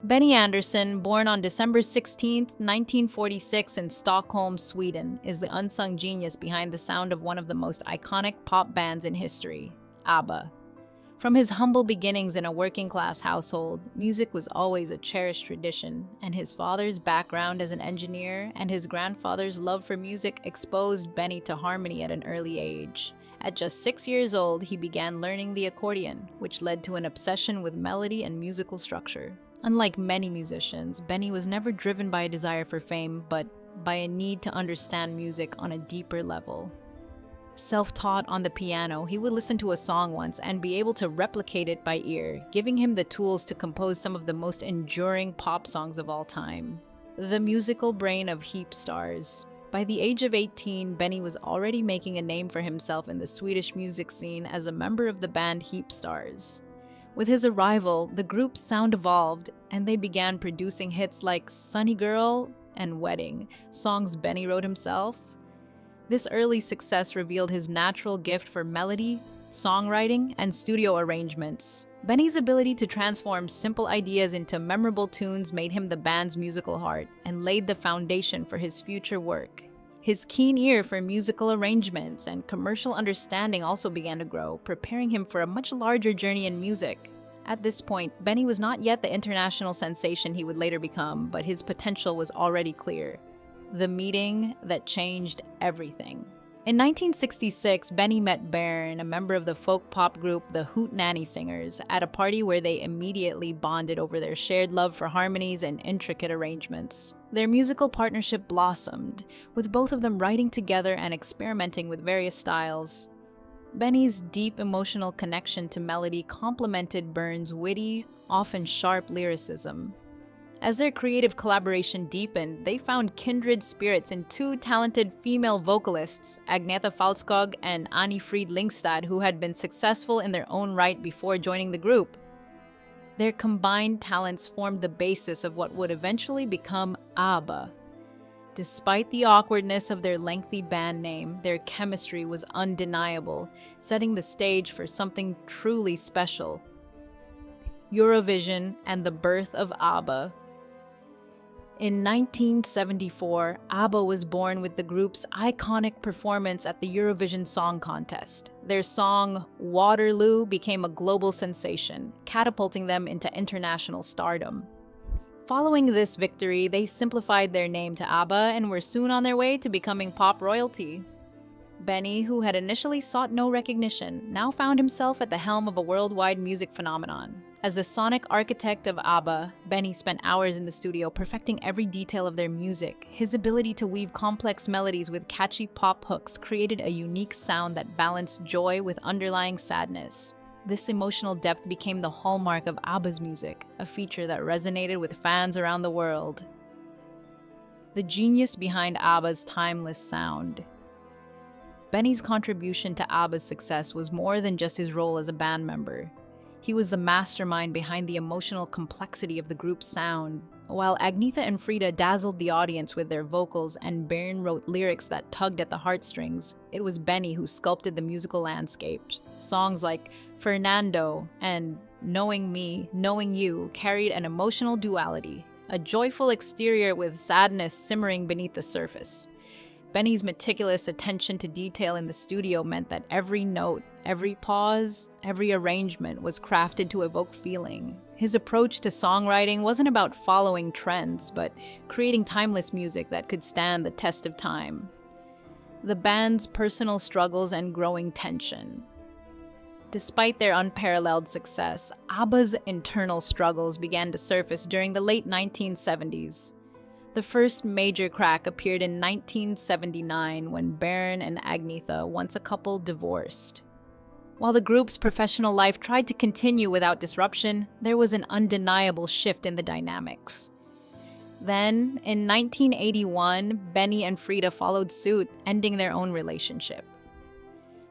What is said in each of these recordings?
Benny Andersson, born on December 16, 1946 in Stockholm, Sweden, is the unsung genius behind the sound of one of the most iconic pop bands in history, ABBA. From his humble beginnings in a working-class household, music was always a cherished tradition, and his father's background as an engineer and his grandfather's love for music exposed Benny to harmony at an early age. At just 6 years old, he began learning the accordion, which led to an obsession with melody and musical structure. Unlike many musicians, Benny was never driven by a desire for fame, but by a need to understand music on a deeper level. Self-taught on the piano, he would listen to a song once and be able to replicate it by ear, giving him the tools to compose some of the most enduring pop songs of all time. The musical brain of Heap Stars. By the age of 18, Benny was already making a name for himself in the Swedish music scene as a member of the band Heap Stars. With his arrival, the group's sound evolved, and they began producing hits like Sunny Girl and Wedding, songs Benny wrote himself. This early success revealed his natural gift for melody, songwriting, and studio arrangements. Benny's ability to transform simple ideas into memorable tunes made him the band's musical heart and laid the foundation for his future work. His keen ear for musical arrangements and commercial understanding also began to grow, preparing him for a much larger journey in music. At this point, Benny was not yet the international sensation he would later become, but his potential was already clear. The meeting that changed everything. In 1966, Benny met Björn, a member of the folk pop group the Hootenanny Singers, at a party where they immediately bonded over their shared love for harmonies and intricate arrangements. Their musical partnership blossomed, with both of them writing together and experimenting with various styles. Benny's deep emotional connection to melody complemented Björn's witty, often sharp lyricism. As their creative collaboration deepened, they found kindred spirits in two talented female vocalists, Agnetha Falskog and Anni-Frid Lyngstad, who had been successful in their own right before joining the group. Their combined talents formed the basis of what would eventually become ABBA. Despite the awkwardness of their lengthy band name, their chemistry was undeniable, setting the stage for something truly special. Eurovision and the birth of ABBA. In 1974, ABBA was born with the group's iconic performance at the Eurovision Song Contest. Their song, Waterloo, became a global sensation, catapulting them into international stardom. Following this victory, they simplified their name to ABBA and were soon on their way to becoming pop royalty. Benny, who had initially sought no recognition, now found himself at the helm of a worldwide music phenomenon. As the sonic architect of ABBA, Benny spent hours in the studio perfecting every detail of their music. His ability to weave complex melodies with catchy pop hooks created a unique sound that balanced joy with underlying sadness. This emotional depth became the hallmark of ABBA's music, a feature that resonated with fans around the world. The genius behind ABBA's timeless sound. Benny's contribution to ABBA's success was more than just his role as a band member. He was the mastermind behind the emotional complexity of the group's sound. While Agnetha and Frida dazzled the audience with their vocals and Björn wrote lyrics that tugged at the heartstrings, it was Benny who sculpted the musical landscape. Songs like Fernando and Knowing Me, Knowing You carried an emotional duality, a joyful exterior with sadness simmering beneath the surface. Benny's meticulous attention to detail in the studio meant that every note, every pause, every arrangement was crafted to evoke feeling. His approach to songwriting wasn't about following trends, but creating timeless music that could stand the test of time. The band's personal struggles and growing tension. Despite their unparalleled success, ABBA's internal struggles began to surface during the late 1970s. The first major crack appeared in 1979 when Björn and Agnetha, once a couple, divorced. While the group's professional life tried to continue without disruption, there was an undeniable shift in the dynamics. Then, in 1981, Benny and Frida followed suit, ending their own relationship.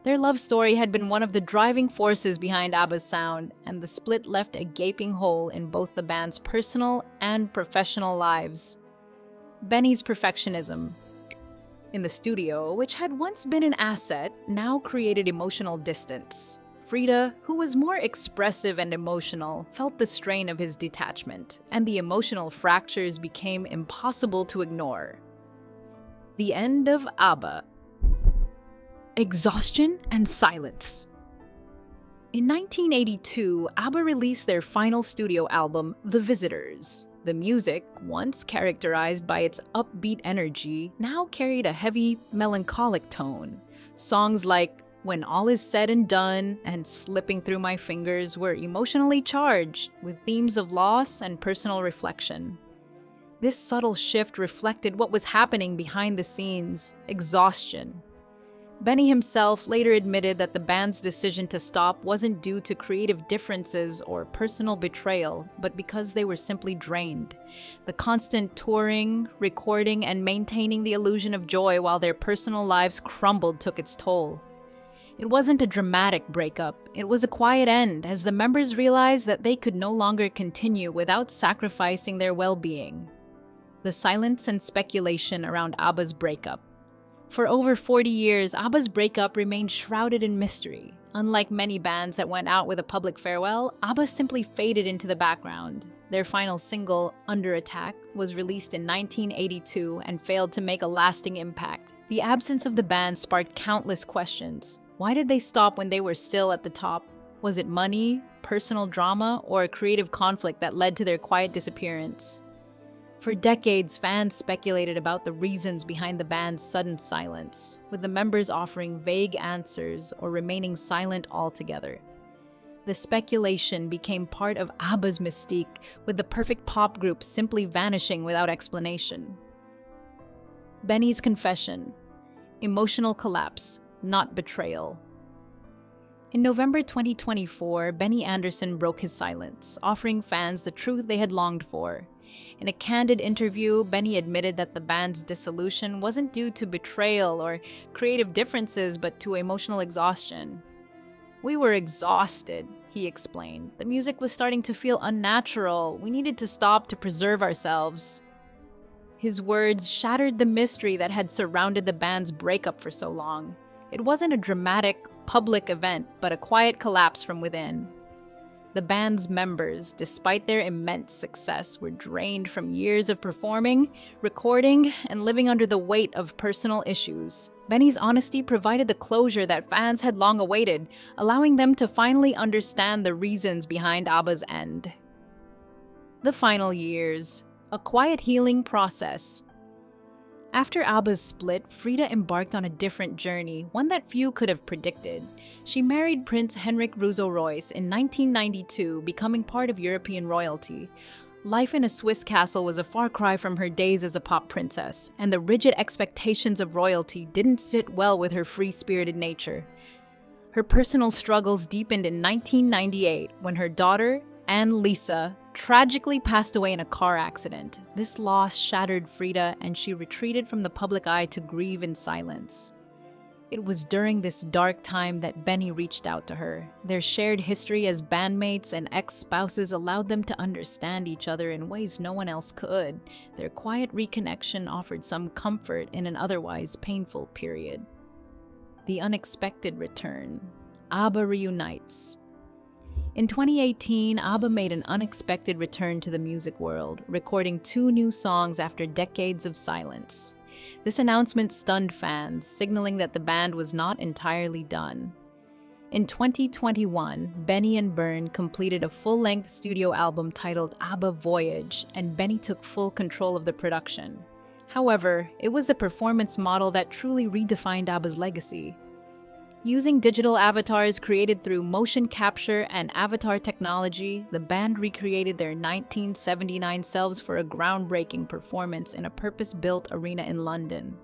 Their love story had been one of the driving forces behind ABBA's sound, and the split left a gaping hole in both the band's personal and professional lives. Benny's perfectionism in the studio, which had once been an asset, now created emotional distance. Frida, who was more expressive and emotional, felt the strain of his detachment, and the emotional fractures became impossible to ignore. The end of ABBA. Exhaustion and silence. In 1982, ABBA released their final studio album, The Visitors. The music, once characterized by its upbeat energy, now carried a heavy, melancholic tone. Songs like When All Is Said and Done and Slipping Through My Fingers were emotionally charged, with themes of loss and personal reflection. This subtle shift reflected what was happening behind the scenes: exhaustion. Benny himself later admitted that the band's decision to stop wasn't due to creative differences or personal betrayal, but because they were simply drained. The constant touring, recording, and maintaining the illusion of joy while their personal lives crumbled took its toll. It wasn't a dramatic breakup, it was a quiet end as the members realized that they could no longer continue without sacrificing their well-being. The silence and speculation around ABBA's breakup. For over 40 years, ABBA's breakup remained shrouded in mystery. Unlike many bands that went out with a public farewell, ABBA simply faded into the background. Their final single, Under Attack, was released in 1982 and failed to make a lasting impact. The absence of the band sparked countless questions. Why did they stop when they were still at the top? Was it money, personal drama, or a creative conflict that led to their quiet disappearance? For decades, fans speculated about the reasons behind the band's sudden silence, with the members offering vague answers or remaining silent altogether. The speculation became part of ABBA's mystique, with the perfect pop group simply vanishing without explanation. Benny's confession. Emotional collapse, not betrayal. In November 2024, Benny Andersson broke his silence, offering fans the truth they had longed for. In a candid interview, Benny admitted that the band's dissolution wasn't due to betrayal or creative differences, but to emotional exhaustion. "We were exhausted," he explained. "The music was starting to feel unnatural. We needed to stop to preserve ourselves." His words shattered the mystery that had surrounded the band's breakup for so long. It wasn't a dramatic, public event, but a quiet collapse from within. The band's members, despite their immense success, were drained from years of performing, recording, and living under the weight of personal issues. Benny's honesty provided the closure that fans had long awaited, allowing them to finally understand the reasons behind ABBA's end. The final years. A quiet healing process. After ABBA's split, Frida embarked on a different journey, one that few could have predicted. She married Prince Henrik Royce in 1992, becoming part of European royalty. Life in a Swiss castle was a far cry from her days as a pop princess, and the rigid expectations of royalty didn't sit well with her free-spirited nature. Her personal struggles deepened in 1998 when her daughter, Anne-Lisa, tragically passed away in a car accident. This loss shattered Frida, and she retreated from the public eye to grieve in silence. It was during this dark time that Benny reached out to her. Their shared history as bandmates and ex-spouses allowed them to understand each other in ways no one else could. Their quiet reconnection offered some comfort in an otherwise painful period. The unexpected return. ABBA reunites. In 2018, ABBA made an unexpected return to the music world, recording 2 new songs after decades of silence. This announcement stunned fans, signaling that the band was not entirely done. In 2021, Benny and Björn completed a full-length studio album titled ABBA Voyage, and Benny took full control of the production. However, it was the performance model that truly redefined ABBA's legacy. Using digital avatars created through motion capture and avatar technology, the band recreated their 1979 selves for a groundbreaking performance in a purpose-built arena in London.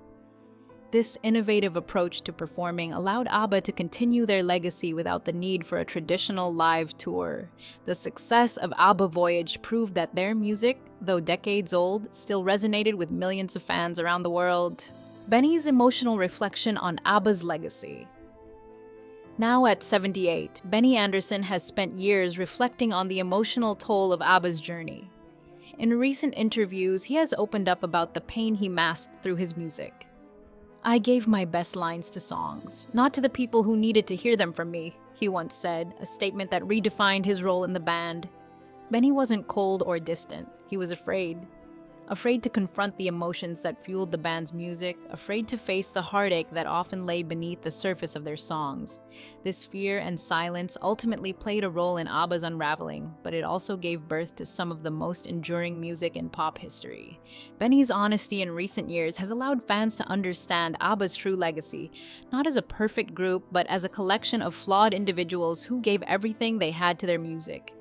This innovative approach to performing allowed ABBA to continue their legacy without the need for a traditional live tour. The success of ABBA Voyage proved that their music, though decades old, still resonated with millions of fans around the world. Benny's emotional reflection on ABBA's legacy. Now at 78, Benny Andersson has spent years reflecting on the emotional toll of ABBA's journey. In recent interviews, he has opened up about the pain he masked through his music. "I gave my best lines to songs, not to the people who needed to hear them from me," he once said, a statement that redefined his role in the band. Benny wasn't cold or distant. He was afraid. Afraid to confront the emotions that fueled the band's music, afraid to face the heartache that often lay beneath the surface of their songs. This fear and silence ultimately played a role in ABBA's unraveling, but it also gave birth to some of the most enduring music in pop history. Benny's honesty in recent years has allowed fans to understand ABBA's true legacy, not as a perfect group, but as a collection of flawed individuals who gave everything they had to their music.